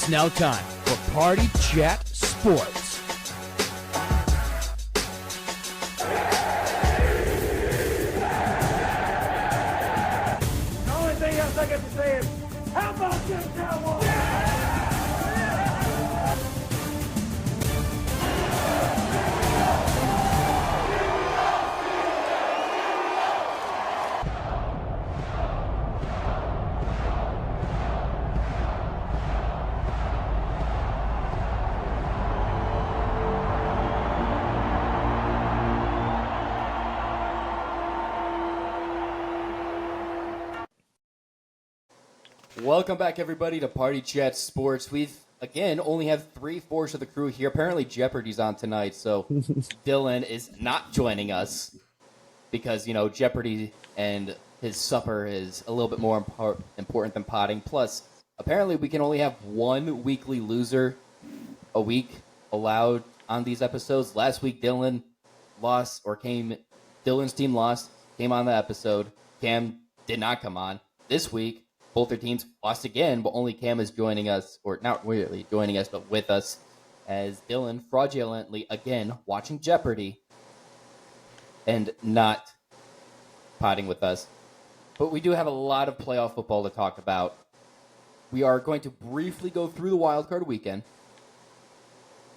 It's now time for Party Chat Sports. The only thing else I got to say is, how about them Cowboys? Welcome back, everybody, to Party Chat Sports. We've, again, only have 3/4 of the crew here. Apparently, Jeopardy's on tonight, so Dylan is not joining us because, Jeopardy and his supper is a little bit more important than potting. Plus, apparently, we can only have one weekly loser a week allowed on these episodes. Last week, Dylan's team lost, came on the episode. Cam did not come on. This week, both their teams lost again, but only Cam is joining us, or not really joining us, but with us, as Dylan fraudulently, again, watching Jeopardy and not potting with us. But we do have a lot of playoff football to talk about. We are going to briefly go through the wildcard weekend,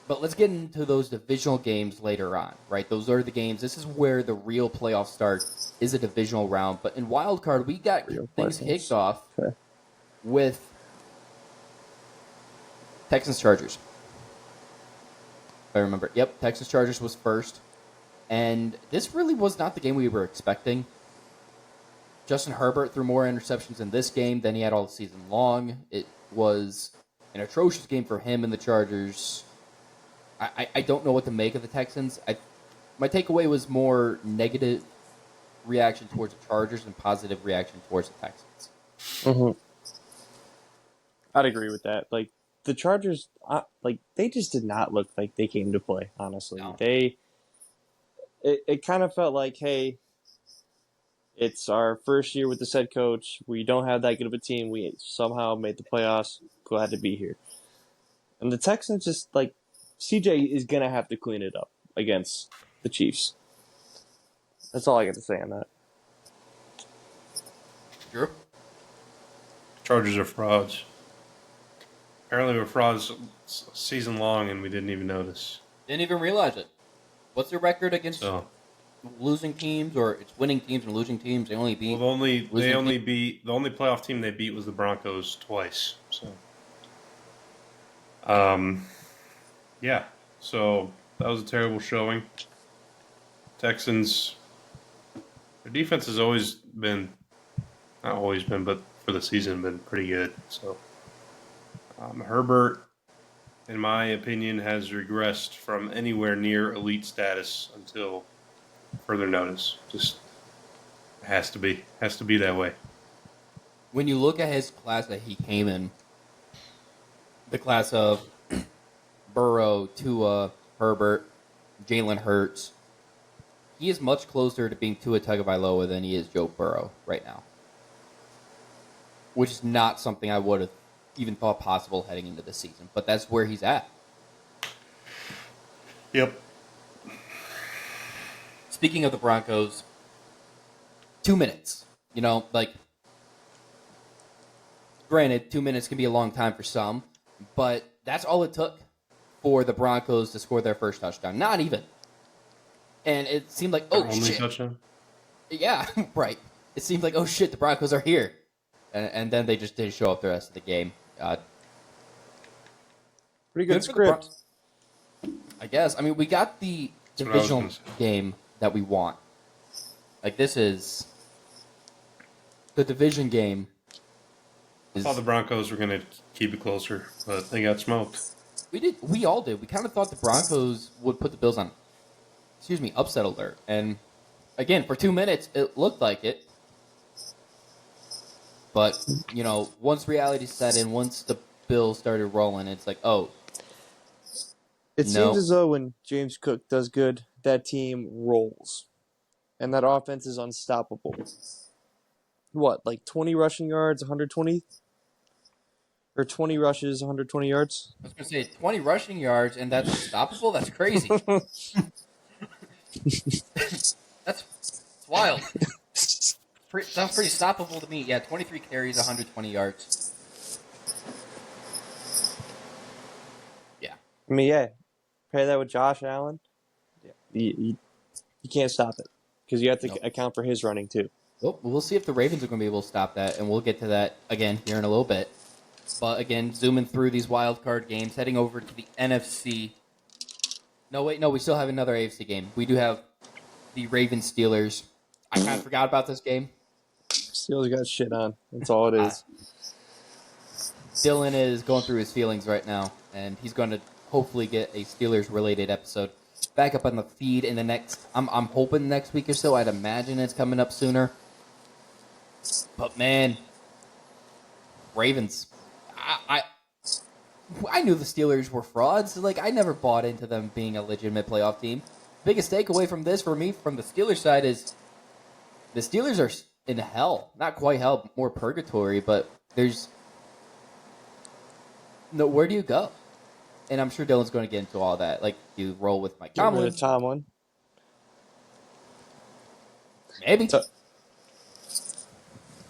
but let's get into those divisional games later on, right? Those are the games. This is where the real playoff start is a divisional round. But in wildcard, we got things kicked off with Texans-Chargers. If I remember. Yep, Texans-Chargers was first. And this really was not the game we were expecting. Justin Herbert threw more interceptions in this game than he had all season long. It was an atrocious game for him and the Chargers. I don't know what to make of the Texans. My takeaway was more negative reaction towards the Chargers and positive reaction towards the Texans. Mm-hmm. I'd agree with that. Like, the Chargers, they just did not look like they came to play, honestly. No. It kind of felt like, hey, it's our first year with this head coach. We don't have that good of a team. We somehow made the playoffs. Glad to be here. And the Texans just, CJ is going to have to clean it up against the Chiefs. That's all I got to say on that. Drew? Chargers are frauds. Apparently we're frauds season long and we didn't even notice. Didn't even realize it. What's their record against losing teams, or it's winning teams and losing teams? They only beat. Well, the only playoff team they beat was the Broncos twice. So, yeah. So that was a terrible showing. Texans. Their defense has always been, not always been, but for the season, been pretty good. So, Herbert, in my opinion, has regressed from anywhere near elite status until further notice. Just has to be that way. When you look at his class that he came in, the class of Burrow, Tua, Herbert, Jalen Hurts, he is much closer to being Tua Tagovailoa than he is Joe Burrow right now, which is not something I would have even thought possible heading into the season. But that's where he's at. Yep. Speaking of the Broncos, 2 minutes. Granted, 2 minutes can be a long time for some, but that's all it took for the Broncos to score their first touchdown. Not even. And it seemed like, Only shit. touchdown? Yeah, right. It seemed like, shit, the Broncos are here. And then they just didn't show up the rest of the game. Pretty good script. I guess. I mean, we got the divisional game that we want. This is the division game. I thought the Broncos were going to keep it closer, but they got smoked. We all did. We kind of thought the Broncos would put the Bills on, upset alert. And again, for 2 minutes, it looked like it. But, once reality set in, once the Bills started rolling, it's like, It seems as though when James Cook does good, that team rolls. And that offense is unstoppable. 20 rushing yards, 120? Or 20 rushes, 120 yards. I was going to say 20 rushing yards, and that's unstoppable? That's crazy. That's wild. Sounds pretty stoppable to me. Yeah, 23 carries, 120 yards. Yeah. I mean, yeah. Pair that with Josh Allen. Yeah. You can't stop it. Because you have to account for his running, too. Well, we'll see if the Ravens are going to be able to stop that, and we'll get to that again here in a little bit. But again, zooming through these wild card games, heading over to the NFC. No, we still have another AFC game. We do have the Ravens Steelers. I kind of forgot about this game. Steelers got shit on. That's all it is. Dylan is going through his feelings right now, and he's going to hopefully get a Steelers-related episode back up on the feed in the next. I'm hoping next week or so. I'd imagine it's coming up sooner. But man, Ravens. I knew the Steelers were frauds. Like, I never bought into them being a legitimate playoff team. Biggest takeaway from this for me, from the Steelers side, is the Steelers are in hell. Not quite hell, more purgatory, but there's no, where do you go? And I'm sure Dylan's going to get into all that. Like, do you roll with Mike Tomlin? Tomlin. Maybe.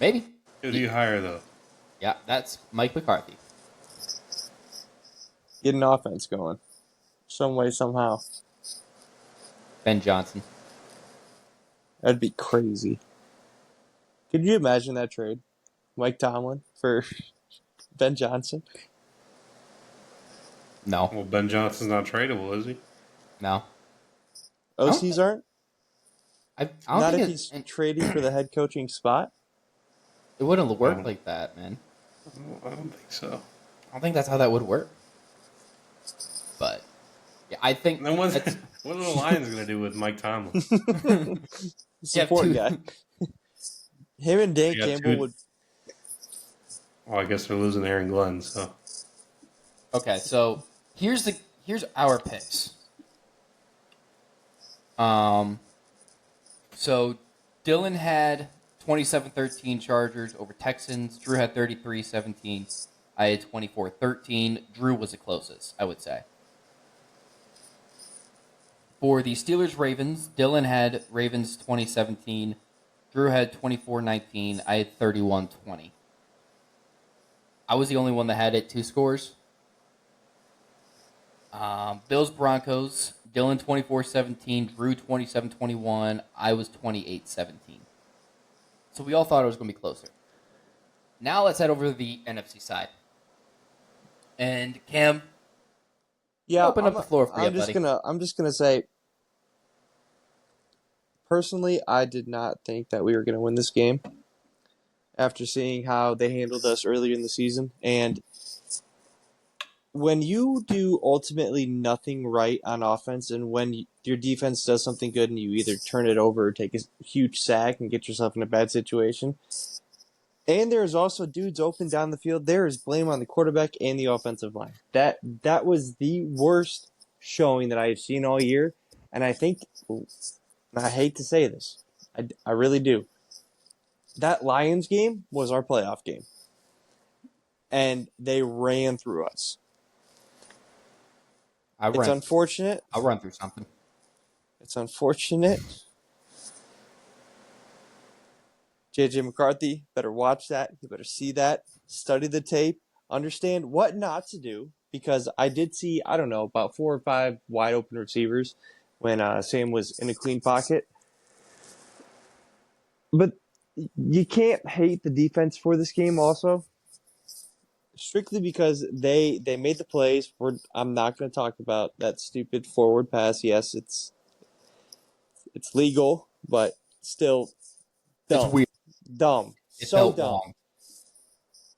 Maybe. Who do you hire, though? Yeah, that's Mike McCarthy. Get an offense going. Some way, somehow. Ben Johnson. That'd be crazy. Could you imagine that trade? Mike Tomlin for Ben Johnson? No. Well, Ben Johnson's not tradable, is he? No. OCs aren't? I don't Not think if he's trading for the head coaching spot? it wouldn't work like that, man. I don't think so. I don't think that's how that would work. But yeah, I think Then what are the Lions going to do with Mike Tomlin? Support guy. Him and Dan Campbell would. Well, I guess they're losing Aaron Glenn, so. okay. So here's our picks. So Dylan had 27-13 Chargers over Texans. Drew had 33-17. I had 24-13. Drew was the closest, I would say. For the Steelers-Ravens, Dylan had Ravens 2017. Drew had 24-19. I had 31-20. I was the only one that had it 2 scores. Bills-Broncos, Dylan 24-17. Drew 27-21. I was 28-17. So we all thought it was going to be closer. Now let's head over to the NFC side. And Cam, open up the floor for you, buddy. I'm just gonna say, personally, I did not think that we were gonna win this game after seeing how they handled us earlier in the season. And when you do ultimately nothing right on offense, and when your defense does something good, and you either turn it over or take a huge sack and get yourself in a bad situation. And there's also dudes open down the field. There is blame on the quarterback and the offensive line. That was the worst showing that I have seen all year. And I think, I hate to say this, I really do. That Lions game was our playoff game. And they ran through us. It's unfortunate. I'll run through something. It's unfortunate. J.J. McCarthy, better watch that. You better see that. Study the tape. Understand what not to do. Because I did see, I don't know, about 4 or 5 wide open receivers when Sam was in a clean pocket. But you can't hate the defense for this game also. Strictly because they made the plays. I'm not going to talk about that stupid forward pass. Yes, it's legal, but still dumb. It's weird. Dumb. It's so so dumb. long.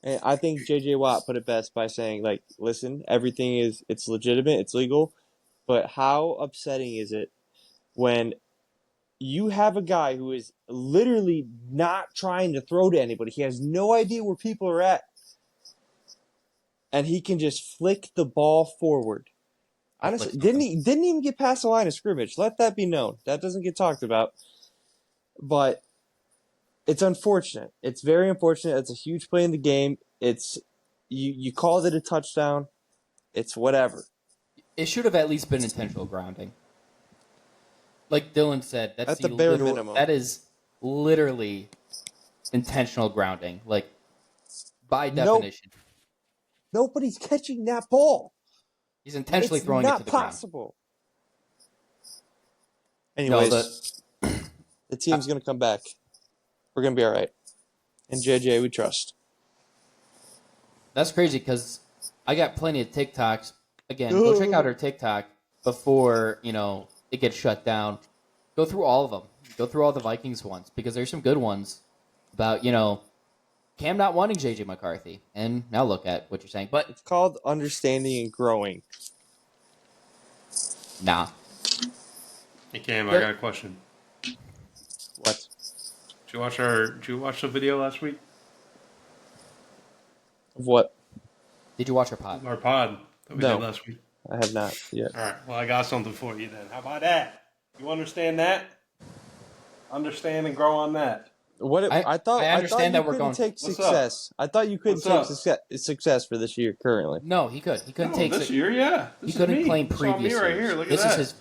And I think J.J. Watt put it best by saying, like, listen, everything it's legitimate, it's legal, but how upsetting is it when you have a guy who is literally not trying to throw to anybody. He has no idea where people are at. And he can just flick the ball forward. Honestly, didn't even get past the line of scrimmage. Let that be known. That doesn't get talked about. But it's unfortunate. It's very unfortunate. It's a huge play in the game. It's you called it a touchdown. It's whatever. It should have at least been intentional grounding. Like Dylan said, that's At the bare minimum. That is literally intentional grounding. Like, by definition. Nobody's catching that ball. He's intentionally throwing it to the ground. It's not possible. Anyways, the team's going to come back. We're going to be all right. And JJ, we trust. That's crazy because I got plenty of TikToks. Again, go check out our TikTok before, it gets shut down. Go through all of them. Go through all the Vikings ones because there's some good ones about, Cam not wanting JJ McCarthy. And now look at what you're saying. But it's called understanding and growing. Nah. Hey Cam, I got a question. What? Did you watch the video last week? Of what? Did you watch our pod? Our pod that we did last week. I have not yet. All right. Well, I got something for you then. How about that? You understand that? Understand and grow on that. I understand that we're going. Take success. I thought you couldn't take success for this year currently. No, he could. He couldn't take this year. Yeah, he couldn't claim previous right years. Here. Look at that.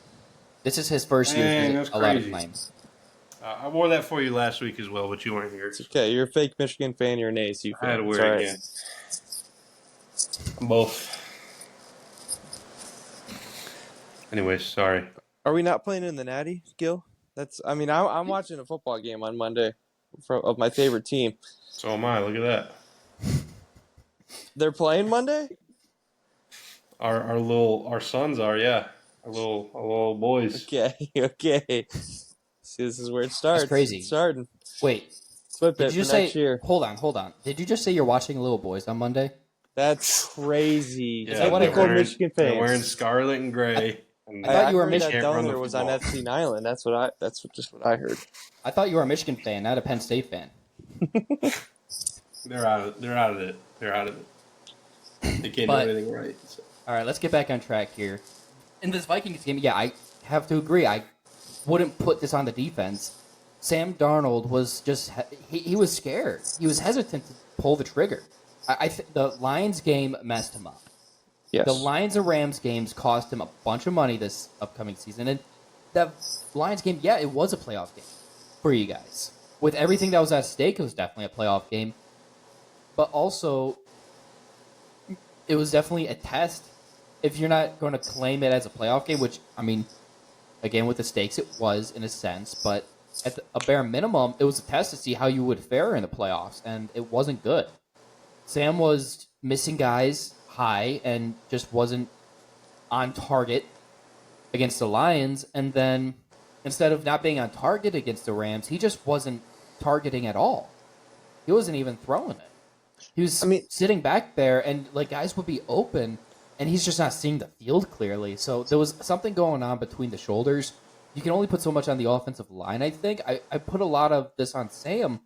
This is his first year. That's allowed to crazy. claim. I wore that for you last week as well, but you weren't here. It's okay. You're a fake Michigan fan. You're an ASU fan. I had to wear it again. Both. Anyways, sorry. Are we not playing in the Natty, Gill? I'm watching a football game on Monday of my favorite team. So am I. Look at that. They're playing Monday? Our sons are, yeah. Our little boys. Okay. See, this is where it starts. That's crazy. It's starting. Wait. Flip it for next year. Hold on. Did you just say you're watching Little Boys on Monday? That's crazy. Yeah, Typical Michigan fans. They're wearing scarlet and gray. I thought you were a Michigan. That Downer was on FC Island. That's just what I heard. I thought you were a Michigan fan, not a Penn State fan. They're out of it. They can't do anything right. So. All right, let's get back on track here. In this Vikings game, yeah, I have to agree. I wouldn't put this on the defense. Sam Darnold was just he was scared. He was hesitant to pull the trigger. The Lions game messed him up. Yes. The Lions and Rams games cost him a bunch of money this upcoming season. And the Lions game, yeah, it was a playoff game for you guys. With everything that was at stake, it was definitely a playoff game. But also, it was definitely a test. If you're not going to claim it as a playoff game, which, again, with the stakes, it was in a sense. But at a bare minimum, it was a test to see how you would fare in the playoffs. And it wasn't good. Sam was missing guys high and just wasn't on target against the Lions. And then instead of not being on target against the Rams, he just wasn't targeting at all. He wasn't even throwing it. He was sitting back there and guys would be open and he's just not seeing the field clearly. So there was something going on between the shoulders. You can only put so much on the offensive line, I think. I put a lot of this on Sam.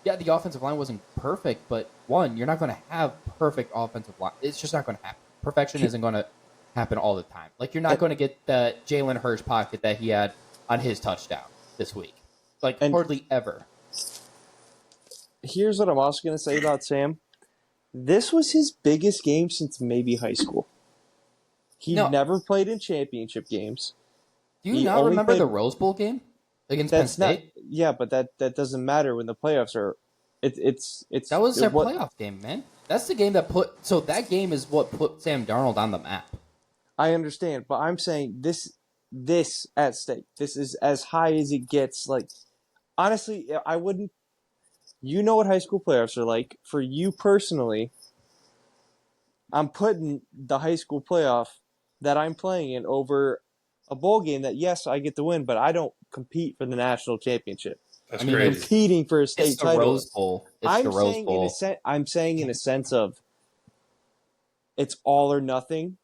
Yeah, the offensive line wasn't perfect, but one, you're not going to have perfect offensive line. It's just not going to happen. Perfection isn't going to happen all the time. You're not going to get the Jalen Hurts pocket that he had on his touchdown this week. Hardly ever. Here's what I'm also going to say about Sam. This was his biggest game since maybe high school. He never played in championship games. Do you not remember the Rose Bowl game against Penn State? Yeah, but that doesn't matter when the playoffs are. It's that was their playoff game, man. That's the game that that game is what put Sam Darnold on the map. I understand, but I'm saying this at stake. This is as high as it gets. Honestly, I wouldn't. You know what high school playoffs are like. For you personally, I'm putting the high school playoff that I'm playing in over a bowl game that, yes, I get to win, but I don't compete for the national championship. That's crazy. Competing for a state title. Rose Bowl. It's the Rose Bowl. I'm saying in a sense of it's all or nothing.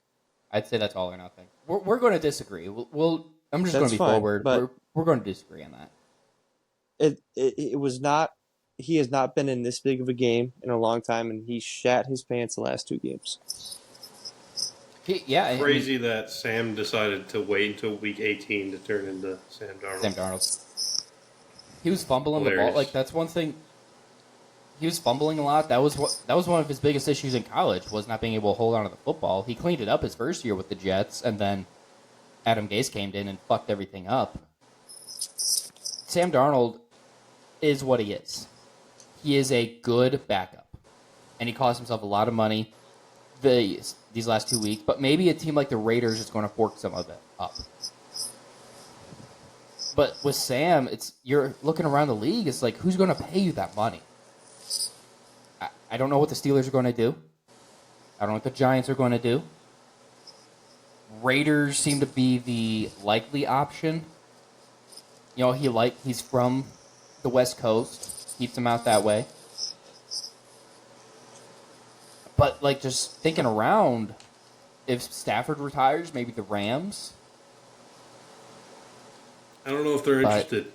I'd say that's all or nothing. We're going to disagree. I'm just going to be forward, but we're going to disagree on that. It was not. He has not been in this big of a game in a long time, and he shat his pants the last two games. Crazy that Sam decided to wait until week 18 to turn into Sam Darnold. He was fumbling the ball. That's one thing. he was fumbling a lot. That was one of his biggest issues in college, was not being able to hold on to the football. He cleaned it up his first year with the Jets, and then Adam Gase came in and fucked everything up. Sam Darnold is what he is. He is a good backup, and he cost himself a lot of money these last 2 weeks, but maybe a team like the Raiders is going to fork some of it up. But with Sam, you're looking around the league, it's like, who's going to pay you that money? I don't know what the Steelers are going to do. I don't know what the Giants are going to do. Raiders seem to be the likely option. You know, he's from the West Coast. Keeps him out that way. But, like, just thinking around, if Stafford retires, maybe the Rams. I don't know if they're interested.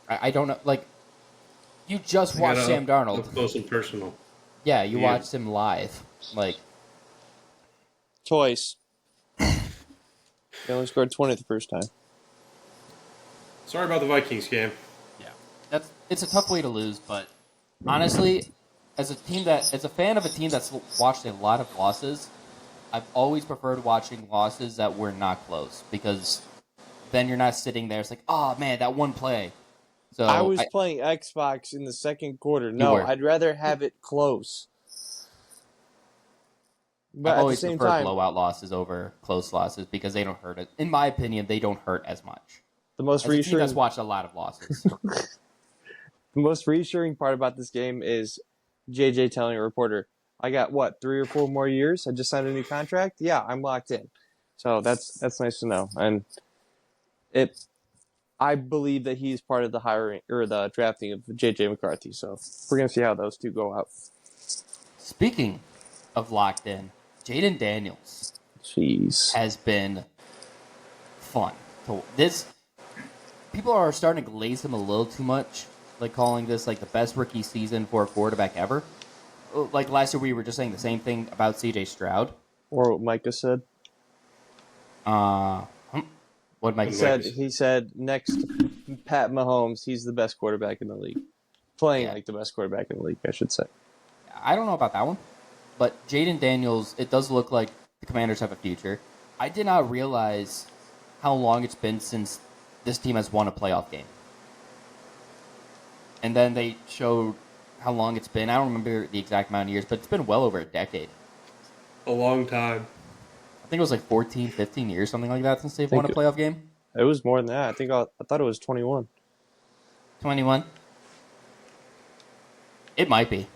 I don't know. Like, you just watched Sam Darnold. Up close and personal. Yeah, you watched him live. Like, Twice. They only scored 20 the first time. Sorry about the Vikings game. yeah, it's a tough way to lose. But honestly, as a fan of a team that's watched a lot of losses, I've always preferred watching losses that were not close, because then you're not sitting there. It's like, oh man, that one play. So I was playing Xbox in the second quarter. No, I'd rather have it close. But I've at always the same preferred time, blowout losses over close losses, because they don't hurt it. In my opinion, they don't hurt as much. the most As a team reassuring that's watched a lot of losses. the most reassuring part about this game is JJ telling a reporter, I got, 3 or 4 more years? I just signed a new contract? Yeah, I'm locked in. So that's nice to know. And I believe that he's part of the hiring or the drafting of JJ McCarthy. So we're going to see how those two go out. Speaking of locked in, Jaden Daniels Jeez. has been fun. People are starting to glaze him a little too much, like calling this like the best rookie season for a quarterback ever. Like last year, we were just saying the same thing about CJ Stroud. Or what Micah said. What Mike said? He said next to Pat Mahomes, he's the best quarterback in the league. Playing like the best quarterback in the league, I should say. I don't know about that one, but Jaden Daniels, it does look like the Commanders have a future. I did not realize how long it's been since this team has won a playoff game. And then they showed how long it's been. I don't remember the exact amount of years, but it's been well over a decade. A long time. I think it was like 14, 15 years, something like that, since they've won a playoff game. It was more than that. I thought it was 21. 21? It might be.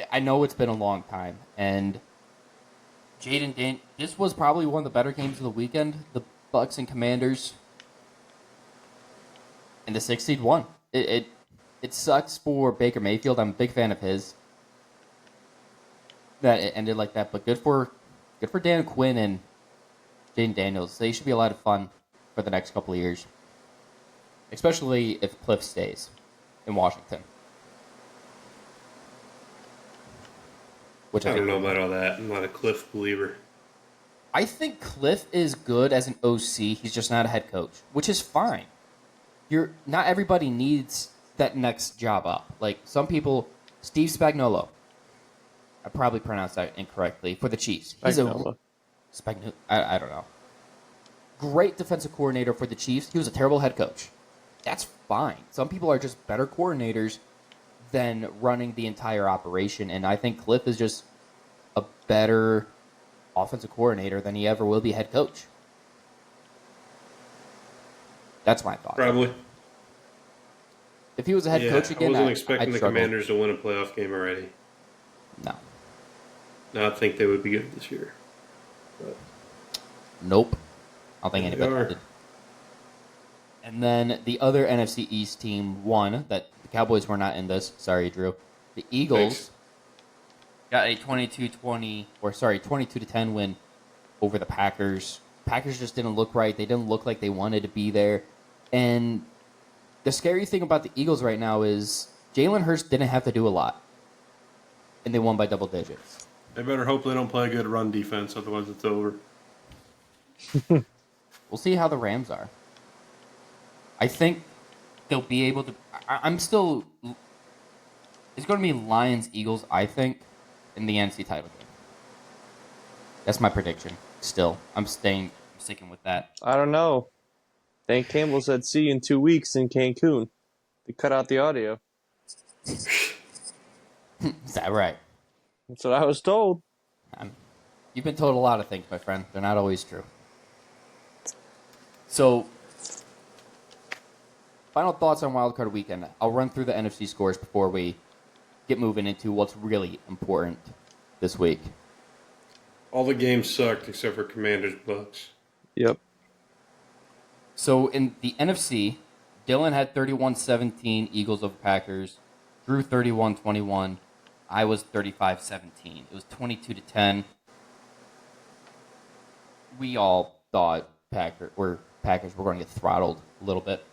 I know it's been a long time, and this was probably one of the better games of the weekend. The Bucks and Commanders, and the 6 seed won. It sucks for Baker Mayfield. I'm a big fan of his. That it ended like that, but good for Dan Quinn and Jaden Daniels. They should be a lot of fun for the next couple of years, especially if Cliff stays in Washington. I don't know about all that. I'm not a Cliff believer. I think Cliff is good as an OC. He's just not a head coach, which is fine. Not everybody needs that next job up. Like some people, Steve Spagnuolo. I probably pronounced that incorrectly for the Chiefs. He's I don't know. Great defensive coordinator for the Chiefs. He was a terrible head coach. That's fine. Some people are just better coordinators than running the entire operation, and I think Cliff is just a better offensive coordinator than he ever will be head coach. That's my thought. Probably. If he was a head coach again, I wasn't expecting the Commanders to win a playoff game already. No. I think they would be good this year. But nope. I don't think anybody did. And then the other NFC East team won. That the Cowboys were not in this. Sorry, Drew. The Eagles got a 22-10 win over the Packers. Packers just didn't look right. They didn't look like they wanted to be there. And the scary thing about the Eagles right now is Jalen Hurts didn't have to do a lot. And they won by double digits. They better hope they don't play a good run defense, otherwise it's over. We'll see how the Rams are. I think they'll be able to... I'm still It's going to be Lions-Eagles, I think, in the NFC title game. That's my prediction. Still, I'm sticking with that. I don't know. Dan Campbell said, "See you in 2 weeks in Cancun." They cut out the audio. Is that right? That's what I was told. You've been told a lot of things, my friend. They're not always true. So, final thoughts on Wild Card Weekend. I'll run through the NFC scores before we get moving into what's really important this week. All the games sucked except for Commanders Bucks. Yep. So in the NFC, Dylan had 31-17 Eagles over Packers. Drew 31-21. I was 35-17. It was 22-10. We all thought Packers were going to get throttled a little bit.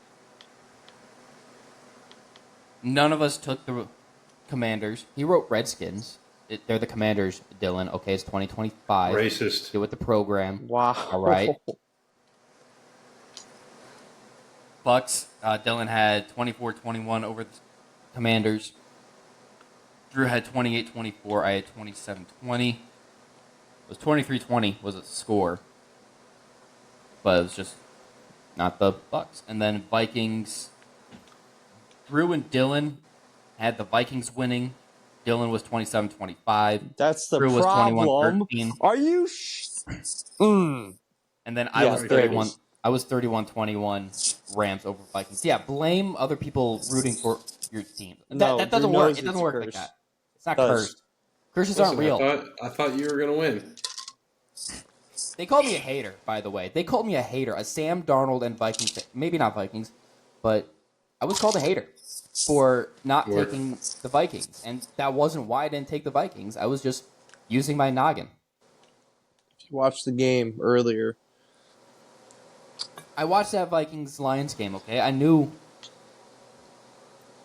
None of us took the Commanders. He wrote Redskins. They're the Commanders, Dylan. Okay, it's 2025. Racist. Get with the program. Wow. All right. Bucks, Dylan had 24-21 over the Commanders. Drew had 28-24. I had 27-20. It was 23-20 was a score. But it was just not the Bucks. And then Vikings, Drew and Dylan had the Vikings winning. Dylan was 27-25. That's the Drew was problem. 21-13. Are you? And then I Yeah, was there it 31. is. I was 31-21 Rams over Vikings. Yeah, blame other people rooting for your team. No, That doesn't Drew work. knows It it's doesn't a work like curse. that. It's not Does. cursed. Curses aren't real. I thought you were going to win. They called me a hater, by the way. They called me a hater. A Sam Darnold and Vikings. Maybe not Vikings, but I was called a hater for not Sure. taking the Vikings. And that wasn't why I didn't take the Vikings. I was just using my noggin. If you watched the game earlier, I watched that Vikings-Lions game, okay? I knew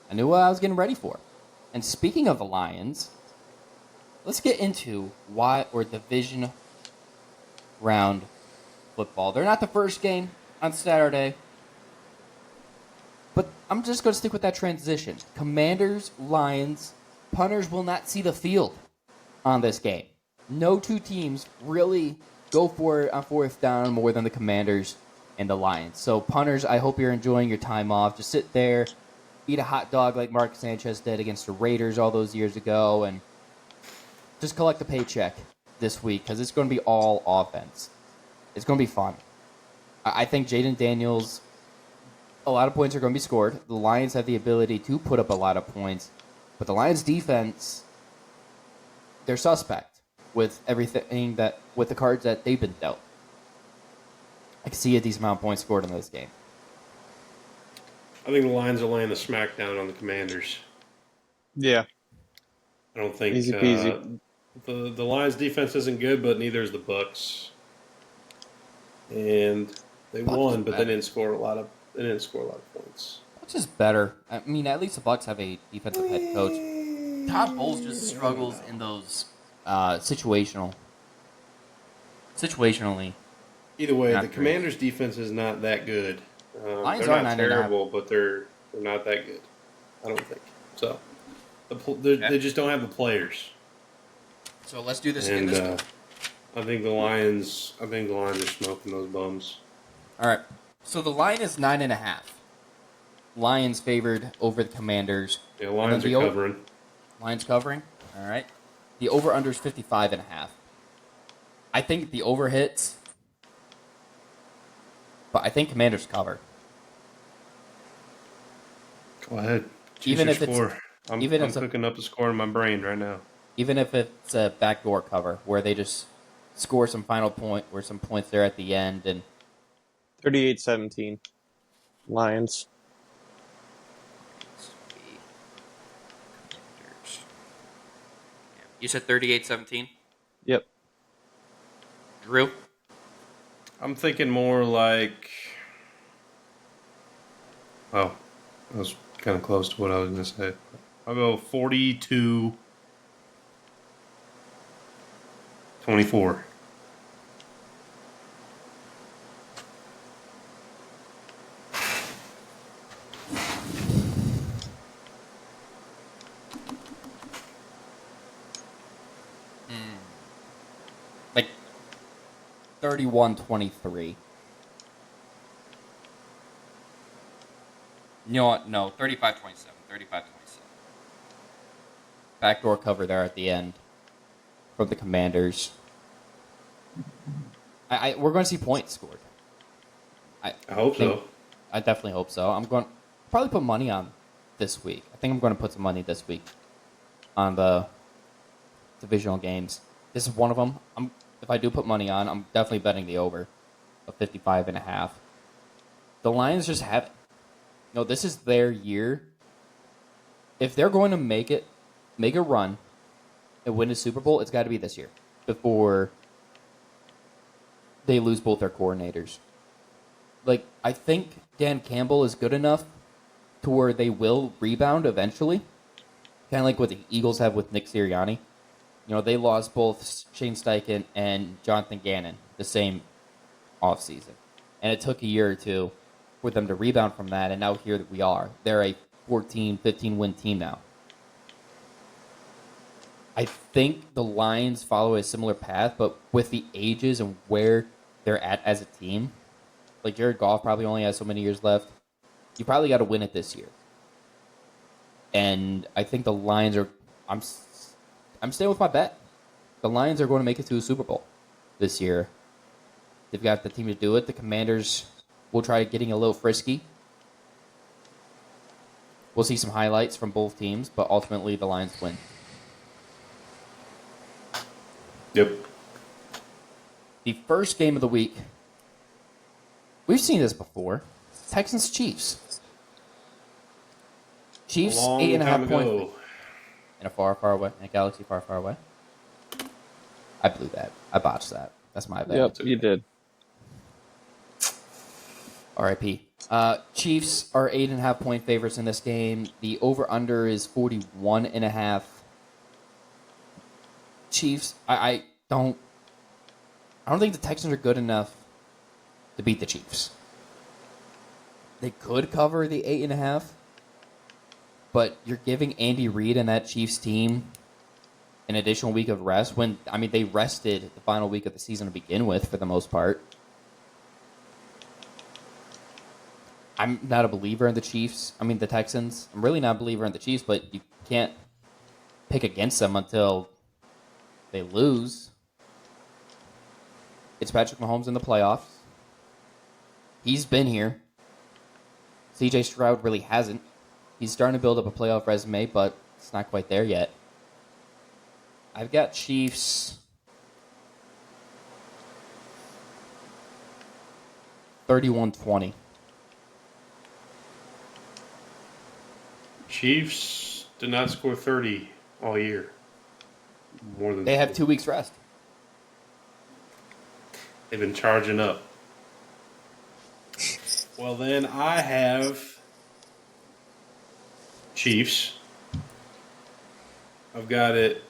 what I was getting ready for. And speaking of the Lions, let's get into Division Round football. They're not the first game on Saturday, but I'm just going to stick with that transition. Commanders, Lions, punters will not see the field on this game. No two teams really go for it on fourth down more than the Commanders and the Lions. So punters, I hope you're enjoying your time off. Just sit there, eat a hot dog like Mark Sanchez did against the Raiders all those years ago, and just collect a paycheck this week because it's going to be all offense. It's going to be fun. I think Jaden Daniels, a lot of points are going to be scored. The Lions have the ability to put up a lot of points, but the Lions defense, they're suspect with with the cards that they've been dealt. I can see a decent amount of points scored in this game. I think the Lions are laying the smackdown on the Commanders. yeah, I don't think easy peasy. the Lions defense isn't good, but neither is the Bucks. And they Bucks won, is but better. they didn't score a lot of points. Which is better. I mean, at least the Bucks have a defensive head coach. Todd Bowles just struggles in those situationally. Either way, Not the great. Commanders' defense is not that good. Lions they're are not 9.5. terrible, but they're not that good. I don't think so. They just don't have the players. So let's do this And again. I think the Lions are smoking those bums. All right. So the line is 9.5. Lions favored over the Commanders. Yeah, Lions And are then covering. Lions covering. All right. The over/under is 55.5. I think the over hits, but I think Commanders cover. Go ahead. Choose Even your if it's- score. I'm even if it's a- cooking up a score in my brain right now. Even if it's a backdoor cover where they just score some final point or some points there at the end. And 38-17. Lions. You said 38-17? Yep. Drew? I'm thinking more like. Oh, that was kind of close to what I was going to say. I'll go 42-24. 31-23. You know what? No, 35-27. 35-27. Backdoor cover there at the end from the Commanders. We're going to see points scored. I hope so. I definitely hope so. I'm going to probably put money on this week. I think I'm going to put some money this week on the divisional games. This is one of them. If I do put money on, I'm definitely betting the over of 55.5. The Lions just have it. No, this is their year. If they're going to make a run and win a Super Bowl, it's got to be this year before they lose both their coordinators. Like, I think Dan Campbell is good enough to where they will rebound eventually. Kind of like what the Eagles have with Nick Sirianni. You know, they lost both Shane Steichen and Jonathan Gannon the same offseason. And it took a year or two for them to rebound from that, and now here that we are. They're a 14, 15-win team now. I think the Lions follow a similar path, but with the ages and where they're at as a team, like Jared Goff probably only has so many years left. You probably got to win it this year. And I think the Lions are... I'm staying with my bet. The Lions are going to make it to a Super Bowl this year. They've got the team to do it. The Commanders will try getting a little frisky. We'll see some highlights from both teams, but ultimately the Lions win. Yep. The first game of the week. We've seen this before. Texans-Chiefs. Chiefs, 8.5 points. In a far, far away. In a galaxy far, far away. I blew that. I botched that. That's my bad. Yep, you did. R.I.P. Chiefs are 8.5 point favorites in this game. The over-under is 41.5. Chiefs, I don't think the Texans are good enough to beat the Chiefs. They could cover the 8.5, but you're giving Andy Reid and that Chiefs team an additional week of rest when, I mean, they rested the final week of the season to begin with for the most part. I'm not a believer in the Chiefs. I mean, the Texans. I'm really not a believer in the Chiefs, but you can't pick against them until they lose. It's Patrick Mahomes in the playoffs. He's been here. CJ Stroud really hasn't. He's starting to build up a playoff resume, but it's not quite there yet. I've got Chiefs 31-20. Chiefs did not score 30 all year. More than They have 2 weeks rest. They've been charging up. Well, then I have Chiefs. I've got it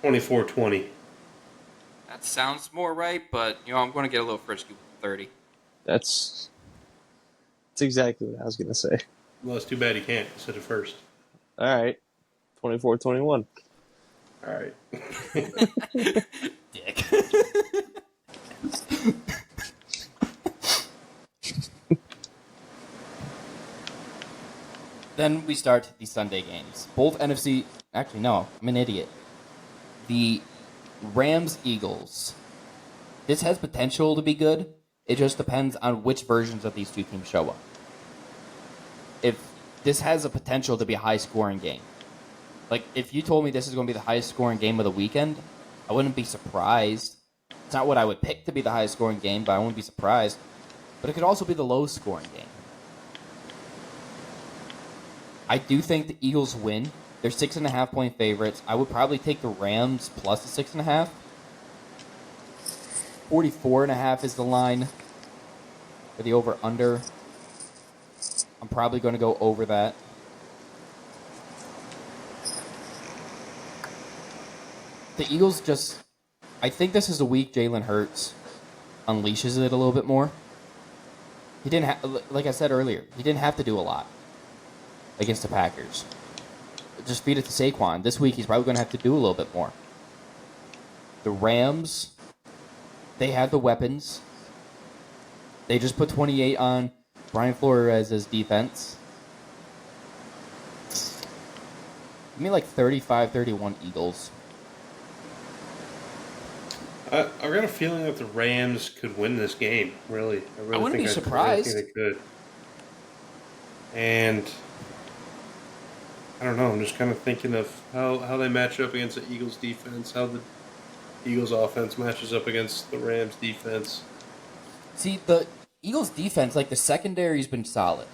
24-20. That sounds more right, but I'm going to get a little frisky with 30. That's exactly what I was going to say. Well, it's too bad he can't. He said it first. All right. 24-21. All right. Dick. Then we start the Sunday games. Both NFC... Actually, no. I'm an idiot. The Rams-Eagles. This has potential to be good. It just depends on which versions of these two teams show up. If this has a potential to be a high-scoring game. Like, if you told me this is going to be the highest-scoring game of the weekend, I wouldn't be surprised. It's not what I would pick to be the highest-scoring game, but I wouldn't be surprised. But it could also be the low-scoring game. I do think the Eagles win. They're 6.5 point favorites. I would probably take the Rams plus the 6.5. 44.5 is the line for the over-under. I'm probably going to go over that. The Eagles just... I think this is the week Jalen Hurts unleashes it a little bit more. He didn't like I said earlier, he didn't have to do a lot against the Packers. Just feed it to Saquon. This week he's probably going to have to do a little bit more. The Rams, they have the weapons. They just put 28 on Brian Flores' defense. Give me like 35-31 Eagles. I got a feeling that the Rams could win this game, really. I wouldn't be surprised. I really think they could. And I don't know, I'm just kind of thinking of how they match up against the Eagles defense, how the Eagles offense matches up against the Rams defense. See, the Eagles defense, like the secondary's been solid.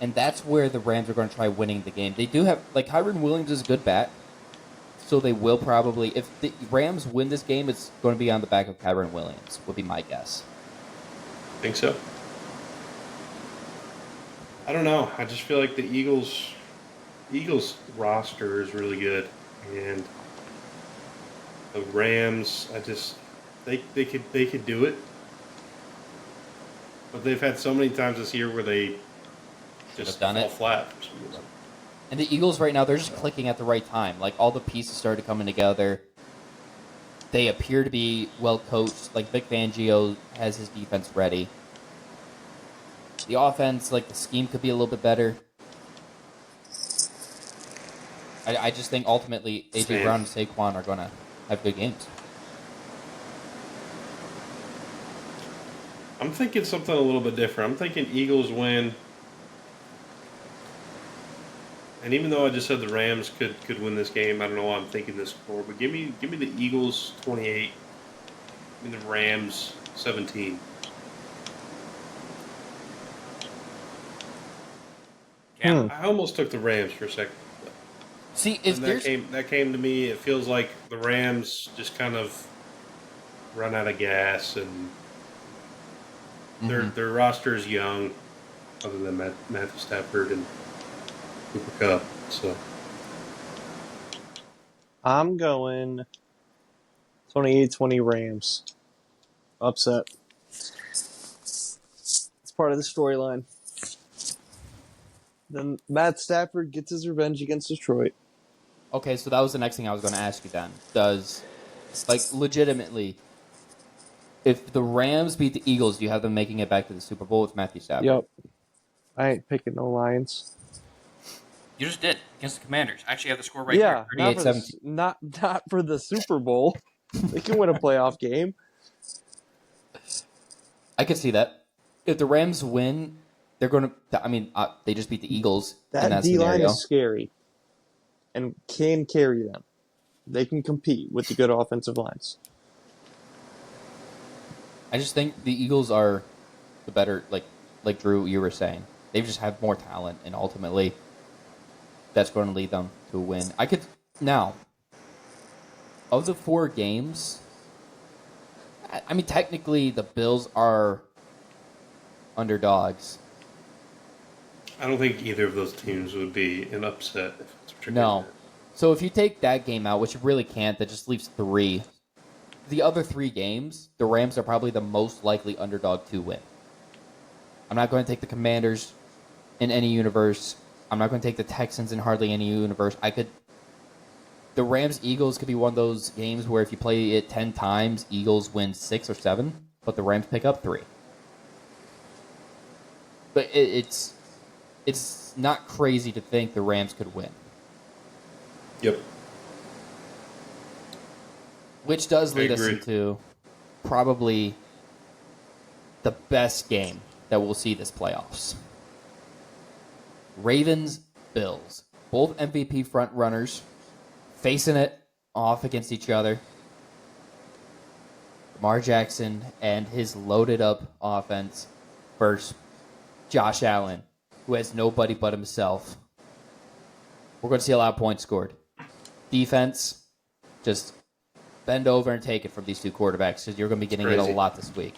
And that's where the Rams are going to try winning the game. They do have, like, Kyren Williams is a good bat. So they will probably, if the Rams win this game, it's going to be on the back of Kyren Williams, would be my guess. Think so? I don't know. I just feel like the Eagles roster is really good. And the Rams, they could do it. But they've had so many times this year where they just fall flat for some reason. And the Eagles right now, they're just clicking at the right time. Like, all the pieces started coming together. They appear to be well coached. Like, Vic Fangio has his defense ready. The offense, like, the scheme could be a little bit better. I just think ultimately A.J. Brown and Saquon are going to have good games. I'm thinking something a little bit different. I'm thinking Eagles win. And even though I just said the Rams could win this game, I don't know why I'm thinking this score, but give me the Eagles 28, give me the Rams 17. Yeah, I almost took the Rams for a second. See, if that came to me, it feels like the Rams just kind of run out of gas, and their roster is young, other than Matthew Stafford and Cooper Kupp. So I'm going 28-20 Rams. Upset. It's part of the storyline. Then Matt Stafford gets his revenge against Detroit. Okay, so that was the next thing I was going to ask you then. Legitimately, if the Rams beat the Eagles, do you have them making it back to the Super Bowl with Matthew Stafford? Yep. I ain't picking no Lions. You just did against the Commanders. I actually have the score right here. Yeah, not for the Super Bowl. They can win a playoff game. I could see that. If the Rams win, they're going to. I mean, they just beat the Eagles. That D-line is scary and can carry them. They can compete with the good offensive lines. I just think the Eagles are the better, like Drew, you were saying. They just have more talent, and ultimately, that's going to lead them to a win. Now, of the 4 games, I mean, technically, the Bills are underdogs. I don't think either of those teams would be an upset. If that's what you're No. getting at. So if you take that game out, which you really can't, that just leaves 3. The other 3 games, the Rams are probably the most likely underdog to win. I'm not going to take the Commanders in any universe. I'm not going to take the Texans in hardly any universe. The Rams-Eagles could be one of those games where if you play it 10 times, Eagles win 6 or 7, but the Rams pick up 3. But it's not crazy to think the Rams could win. Yep. Which does lead us into probably the best game that we'll see this playoffs. Ravens, Bills. Both MVP front runners facing it off against each other. Lamar Jackson and his loaded up offense versus Josh Allen, who has nobody but himself. We're going to see a lot of points scored. Defense, just bend over and take it from these 2 quarterbacks because you're going to be getting it a lot this week.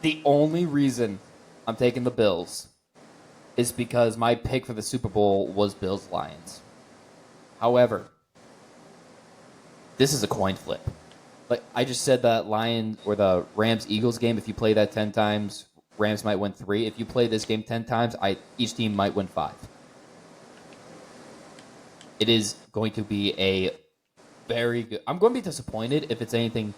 The only reason I'm taking the Bills is because my pick for the Super Bowl was Bills-Lions. However, this is a coin flip. Like I just said, that Lions or the Rams-Eagles game, if you play that 10 times, Rams might win 3. If you play this game 10 times, each team might win 5. It is going to be a very good. I'm going to be disappointed if it's anything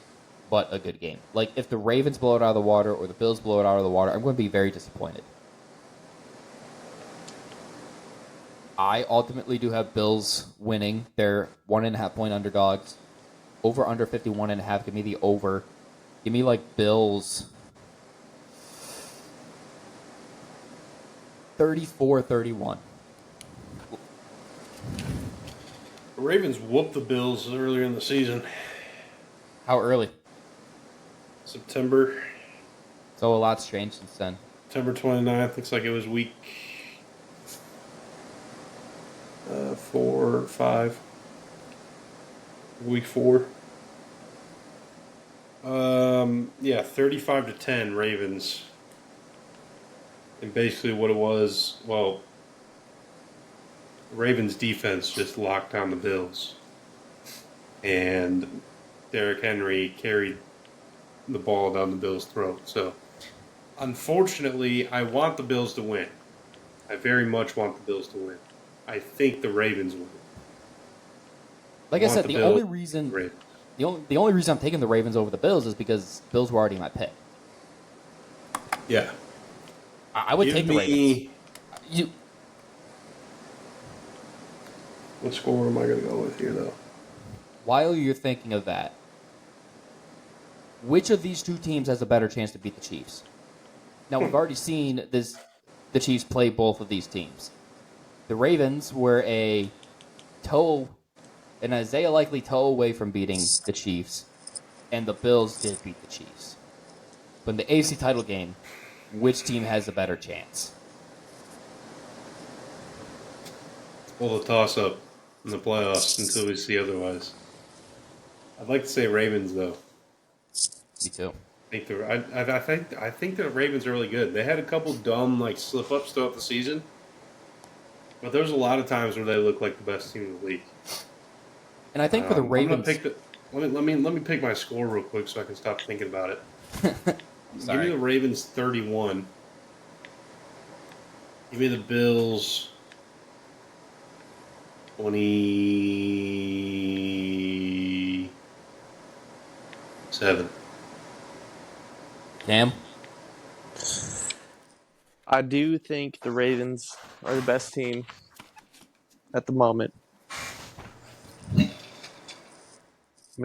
but a good game. Like if the Ravens blow it out of the water or the Bills blow it out of the water, I'm going to be very disappointed. I ultimately do have Bills winning. They're 1.5 point underdogs. Over under 51.5. Give me the over. Give me like Bills 34-31. The Ravens whooped the Bills earlier in the season. How early? September. So a lot's changed since then. September 29th. Looks like it was week 4 or 5. Week 4. 35-10 Ravens. And basically what it was, well, Ravens defense just locked down the Bills. And Derrick Henry carried the ball down the Bills' throat. So, unfortunately, I want the Bills to win. I very much want the Bills to win. I think the Ravens win. Like I said, the only reason I'm taking the Ravens over the Bills is because Bills were already my pick. Yeah. I would take the Ravens. What score am I going to go with here, though? While you're thinking of that, which of these two teams has a better chance to beat the Chiefs? Now, we've already seen the Chiefs play both of these teams. The Ravens were an Isaiah Likely toe away from beating the Chiefs, and the Bills did beat the Chiefs. But in the AFC title game, which team has a better chance? Well, the toss-up in the playoffs until we see otherwise. I'd like to say Ravens, though. Me too. I think the Ravens are really good. They had a couple dumb slip-ups throughout the season, but there's a lot of times where they look like the best team in the league. And I think for the Ravens, let me pick my score real quick so I can stop thinking about it. Give me the Ravens 31. Give me the Bills 27. Cam? I do think the Ravens are the best team at the moment. I'm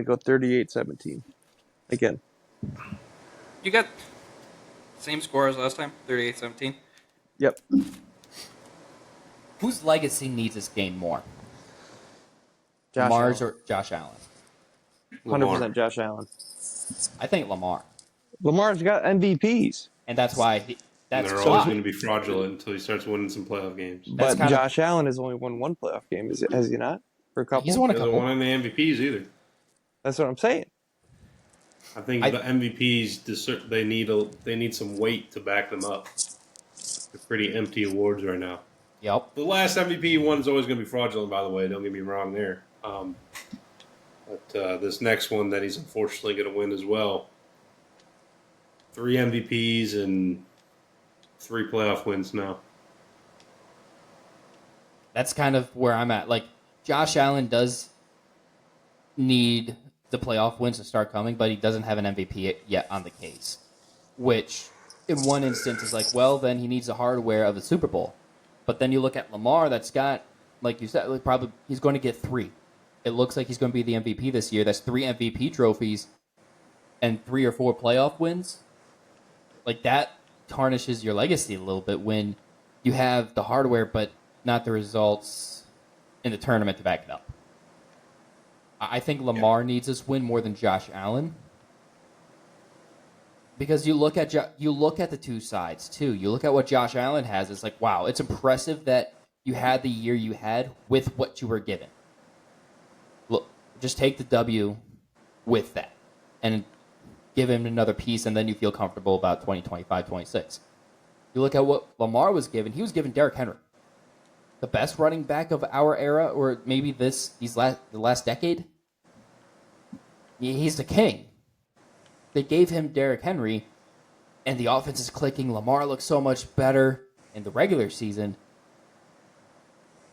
going to go 38-17 again. You got same score as last time, 38-17. Yep. Whose legacy needs this game more? Josh Lamar's Allen. or Josh Allen? 100% Josh Allen. I think Lamar. Lamar's got MVPs. And that's why They're always going to be fraudulent until he starts winning some playoff games. But Josh Allen has only won one playoff game, has he not? For a couple? He's won a He couple. hasn't won any MVPs either. That's what I'm saying. I think the MVPs they need some weight to back them up. They're pretty empty awards right now. Yep. The last MVP one is always going to be fraudulent, by the way. Don't get me wrong there. But this next one that he's unfortunately going to win as well. 3 MVPs and 3 playoff wins now. That's kind of where I'm at. Like, Josh Allen does need the playoff wins to start coming, but he doesn't have an MVP yet on the case. Which, in one instance, is like, well, then he needs the hardware of the Super Bowl. But then you look at Lamar, that's got, like you said, probably he's going to get 3. It looks like he's going to be the MVP this year. That's 3 MVP trophies and 3 or 4 playoff wins. Like, that tarnishes your legacy a little bit when you have the hardware but not the results in the tournament to back it up. I think Lamar needs this win more than Josh Allen. Because you look at the two sides, too. You look at what Josh Allen has. It's like, wow, it's impressive that you had the year you had with what you were given. Look, just take the W with that and give him another piece, and then you feel comfortable about 2025-26. You look at what Lamar was given. He was given Derrick Henry, the best running back of our era, or maybe the last decade. He's the king. They gave him Derrick Henry, and the offense is clicking. Lamar looks so much better in the regular season.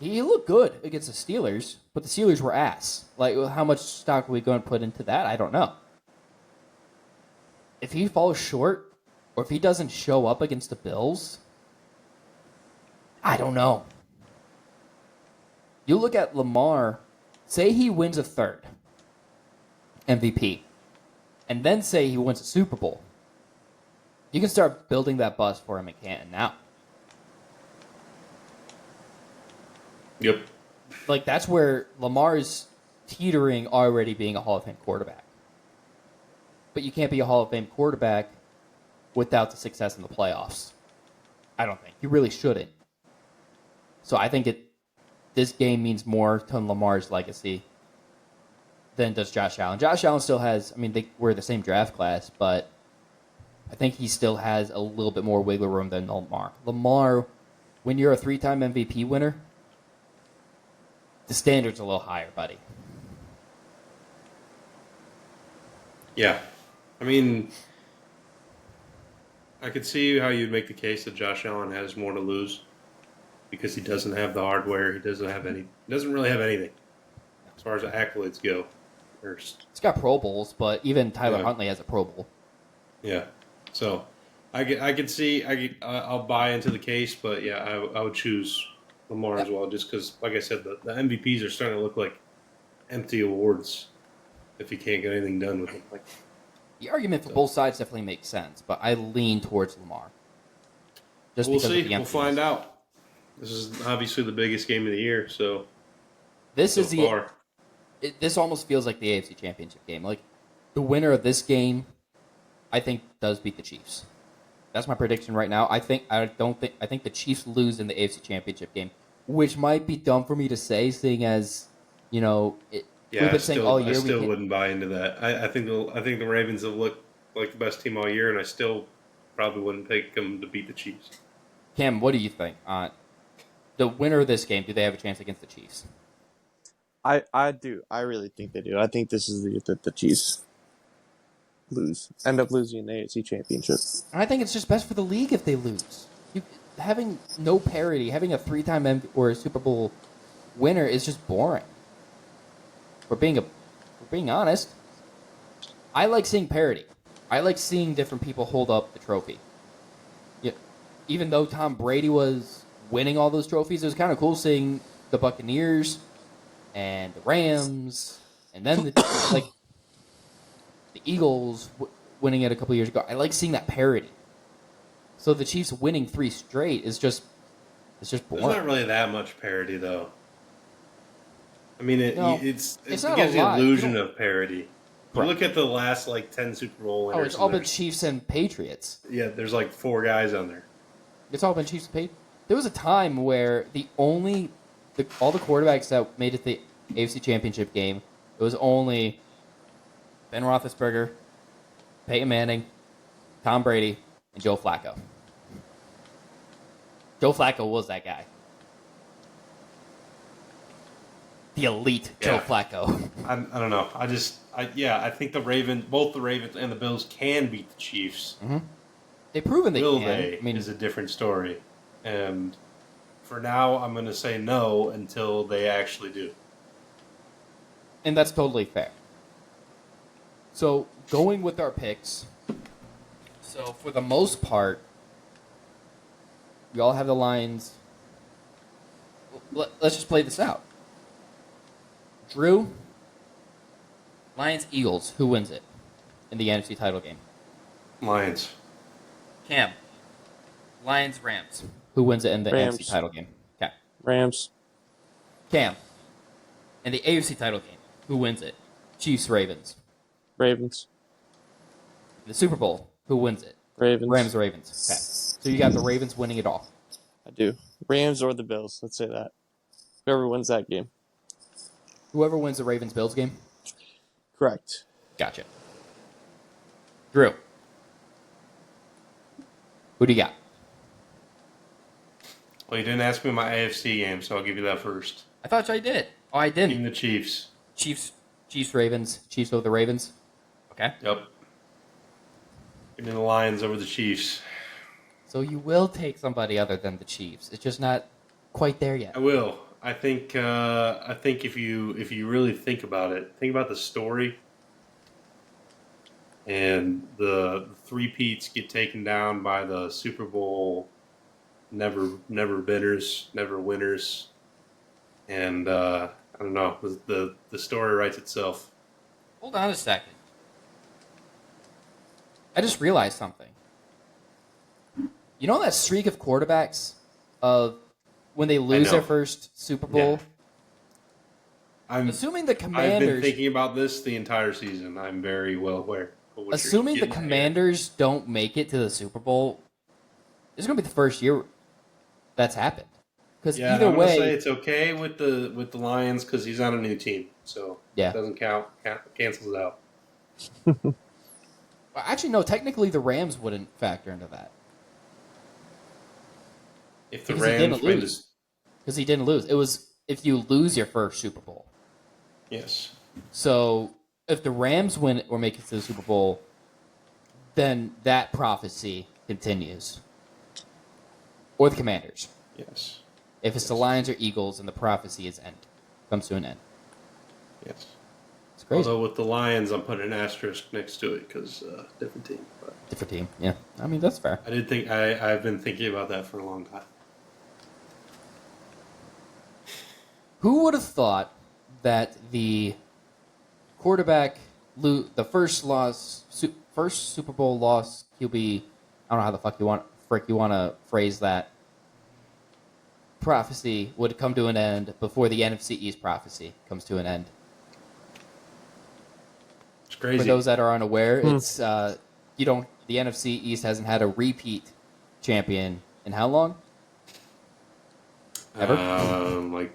He looked good against the Steelers, but the Steelers were ass. Like, how much stock are we going to put into that? I don't know. If he falls short, or if he doesn't show up against the Bills, I don't know. You look at Lamar, say he wins a third MVP, and then say he wins a Super Bowl. You can start building that bus for him in Canton now. Yep. Like, that's where Lamar's teetering already being a Hall of Fame quarterback. But you can't be a Hall of Fame quarterback without the success in the playoffs. I don't think. You really shouldn't. So I think this game means more to Lamar's legacy than does Josh Allen. Josh Allen still has, I mean, they were the same draft class, but I think he still has a little bit more wiggle room than Lamar. Lamar, when you're a 3-time MVP winner, the standard's a little higher, buddy. Yeah. I mean, I could see how you'd make the case that Josh Allen has more to lose because he doesn't have the hardware. He doesn't really have anything as far as the accolades go. He's got Pro Bowls, but even Tyler Huntley has a Pro Bowl. Yeah. So I could see, I'll buy into the case, but yeah, I would choose Lamar as well, just because, like I said, the MVPs are starting to look like empty awards if you can't get anything done with them. Like, the argument for both sides definitely makes sense, but I lean towards Lamar. We'll see. We'll find out. This is obviously the biggest game of the year, so this almost feels like the AFC Championship game. Like, the winner of this game, I think, does beat the Chiefs. That's my prediction right now. I think the Chiefs lose in the AFC Championship game, which might be dumb for me to say, seeing as, we've been saying all year. I still wouldn't buy into that. I think the Ravens have looked like the best team all year, and I still probably wouldn't pick them to beat the Chiefs. Cam, what do you think? The winner of this game, do they have a chance against the Chiefs? I do. I really think they do. I think this is the Chiefs end up losing in the AFC Championship. I think it's just best for the league if they lose. Having no parity, having a 3-time or a Super Bowl winner is just boring. We're being honest. I like seeing parity. I like seeing different people hold up the trophy. Yeah, even though Tom Brady was winning all those trophies, it was kind of cool seeing the Buccaneers and the Rams, and then the Eagles winning it a couple years ago. I like seeing that parity. So the Chiefs winning 3 straight is just boring. There's not really that much parity, though. I mean, it gives not the a lot. illusion of parity. Right. You look at the last 10 Super Bowl winners. It's all been Chiefs and Patriots. Yeah, there's 4 guys on there. It's all been Chiefs and Patriots. There was a time where all the quarterbacks that made it to the AFC Championship game, it was only Ben Roethlisberger, Peyton Manning, Tom Brady, and Joe Flacco. Joe Flacco was that guy. The elite Joe Flacco. I don't know. I think both the Ravens and the Bills can beat the Chiefs. Mm-hmm. They've proven they Will can. they? Is a different story. And for now, I'm going to say no until they actually do. And that's totally fair. So, going with our picks. So, for the most part, we all have the lines. Let's just play this out. Drew, Lions, Eagles. Who wins it in the NFC title game? Lions. Cam, Lions, Rams. Who wins it in the Rams. NFC title game? Okay. Rams. Cam, in the AFC title game, who wins it? Chiefs, Ravens. Ravens. The Super Bowl, who wins it? Ravens. Rams, Ravens. Okay. So you got the Ravens winning it all. I do. Rams or the Bills. Let's say that. Whoever wins that game. Whoever wins the Ravens-Bills game? Correct. Gotcha. Drew. Who do you got? Well, you didn't ask me my AFC game, so I'll give you that first. I thought I did. Oh, I didn't. Team the Chiefs. Chiefs, Ravens. Chiefs over the Ravens. Okay. Yep. Give me the Lions over the Chiefs. So you will take somebody other than the Chiefs. It's just not quite there yet. I will. I think if you really think about it, think about the story, and the three-peats get taken down by the Super Bowl never bidders, never winners, and I don't know. The story writes itself. Hold on a second. I just realized something. You know that streak of quarterbacks of when they lose their first Super Bowl? Yeah. Assuming the Commanders... I've been thinking about this the entire season. I'm very well aware of what assuming the Commanders don't make it to the Super Bowl, this is going to be the first year that's happened. Because either I'm way... say it's okay with the Lions because he's on a new team. So it doesn't count. Cancels it out. Actually, no. Technically, the Rams wouldn't factor into that. If the Rams win, because he didn't lose. It was if you lose your first Super Bowl. Yes. So if the Rams win or make it to the Super Bowl, then that prophecy continues. Or the Commanders. Yes. If it's the Lions or Eagles, and the prophecy comes to an end. Yes. It's crazy. Although with the Lions, I'm putting an asterisk next to it because different team. But different team, yeah. I mean, that's fair. I've been thinking about that for a long time. Who would have thought that the quarterback, the first Super Bowl loss QB, I don't know how the fuck you want to phrase that, prophecy would come to an end before the NFC East prophecy comes to an end? It's crazy. For those that are unaware, it's the NFC East hasn't had a repeat champion in how long? Ever? Like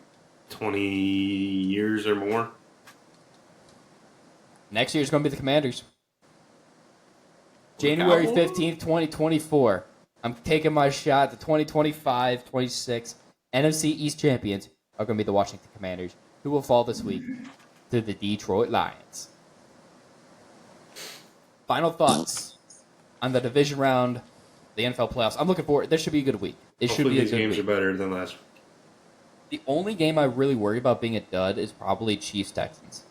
20 years or more. Next year's going to be the Commanders. January 15th, 2024. I'm taking my shot. The 2025-26 NFC East champions are going to be the Washington Commanders, who will fall this week to the Detroit Lions. Final thoughts on the division round, the NFL playoffs. I'm looking forward. This should be a good week. Hopefully these games are better than last week. The only game I really worry about being a dud is probably Chiefs-Texans.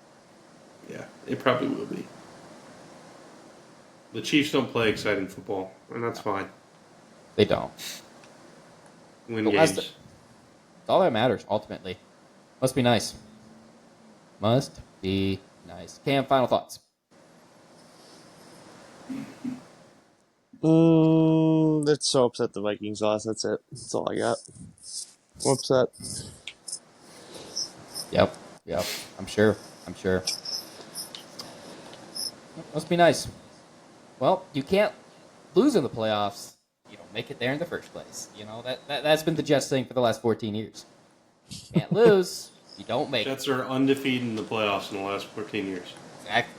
Yeah, it probably will be. The Chiefs don't play exciting football, and that's fine. They don't. Win games. That's all that matters, ultimately. Must be nice. Must be nice. Cam, final thoughts? It's so upset the Vikings lost. That's it. That's all I got. I'm upset. Yep. I'm sure. Must be nice. Well, you can't lose in the playoffs. You don't make it there in the first place. You know, that's been the Jets thing for the last 14 years. Can't lose. You don't make Jets are undefeated in the playoffs in the last 14 years. Exactly.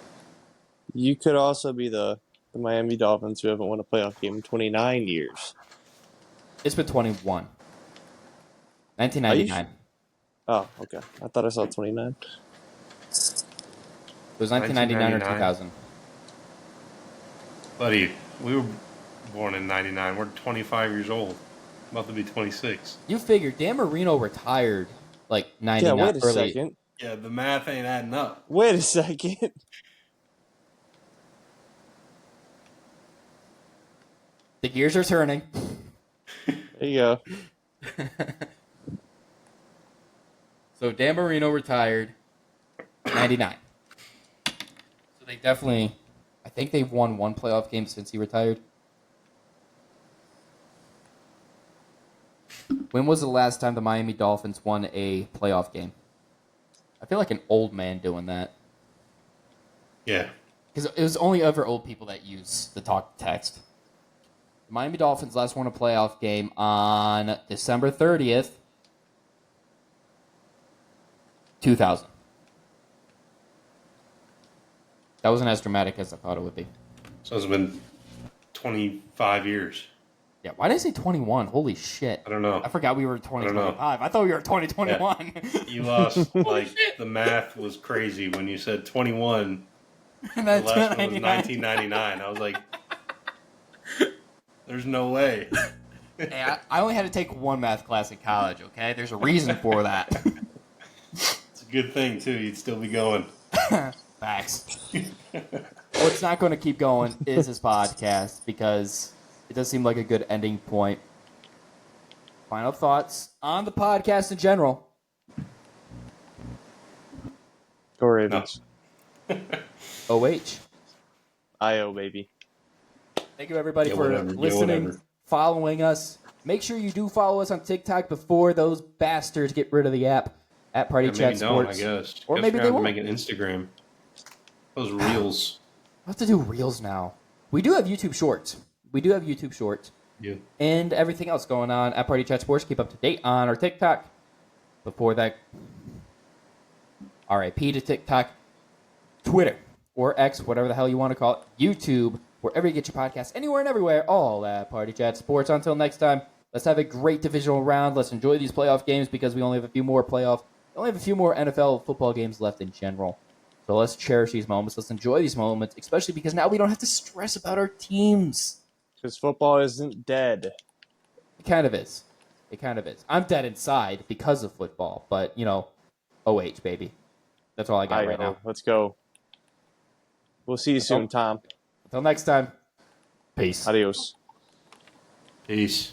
You could also be the Miami Dolphins, who haven't won a playoff game in 29 years. It's been 21. 1999. Oh, okay. I thought I saw 29. It was 1999 or 2000. Buddy, we were born in 99. We're 25 years old. About to be 26. You figure Dan Marino retired like 99. Yeah, wait a second. Yeah, the math ain't adding up. Wait a second. The gears are turning. There you go. So Dan Marino retired 99. So they definitely, I think they've won one playoff game since he retired. When was the last time the Miami Dolphins won a playoff game? I feel like an old man doing that. Yeah. Because it was only ever old people that use the talk text. The Miami Dolphins last won a playoff game on December 30th, 2000. That wasn't as dramatic as I thought it would be. So it's been 25 years. Yeah, why did I say 21? Holy shit. I don't know. I forgot we were 2025. I thought we were 2021. Yeah. You lost, like, the math was crazy when you said 21. And the last one was 1999. I was like, there's no way. Hey, I only had to take one math class in college, okay? There's a reason for that. It's a good thing, too. You'd still be going. Facts. What's not going to keep going is this podcast because it does seem like a good ending point. Final thoughts on the podcast in general. Go Ravens. OH. IO, baby. Thank you, everybody, Yeah, for whatever. Yeah, listening, whatever. following us. Make sure you do follow us on TikTok before those bastards get rid of the app at Party Yeah, Chat maybe don't, I Sports. guess. Or Guess maybe we're they gonna won't. make an Instagram. Those reels. We'll have to do Reels now. We do have YouTube Shorts. Yeah. And everything else going on at Party Chat Sports. Keep up to date on our TikTok. Before that, RIP to TikTok, Twitter, or X, whatever the hell you want to call it, YouTube, wherever you get your podcasts, anywhere and everywhere, all at Party Chat Sports. Until next time, let's have a great divisional round. Let's enjoy these playoff games because we only have a few more NFL football games left in general. So let's cherish these moments. Let's enjoy these moments, especially because now we don't have to stress about our teams. Because football isn't dead. It kind of is. I'm dead inside because of football, but, OH, baby. That's all I got right now. Let's go. We'll see you soon, Tom. Until next time, peace. Adios. Peace.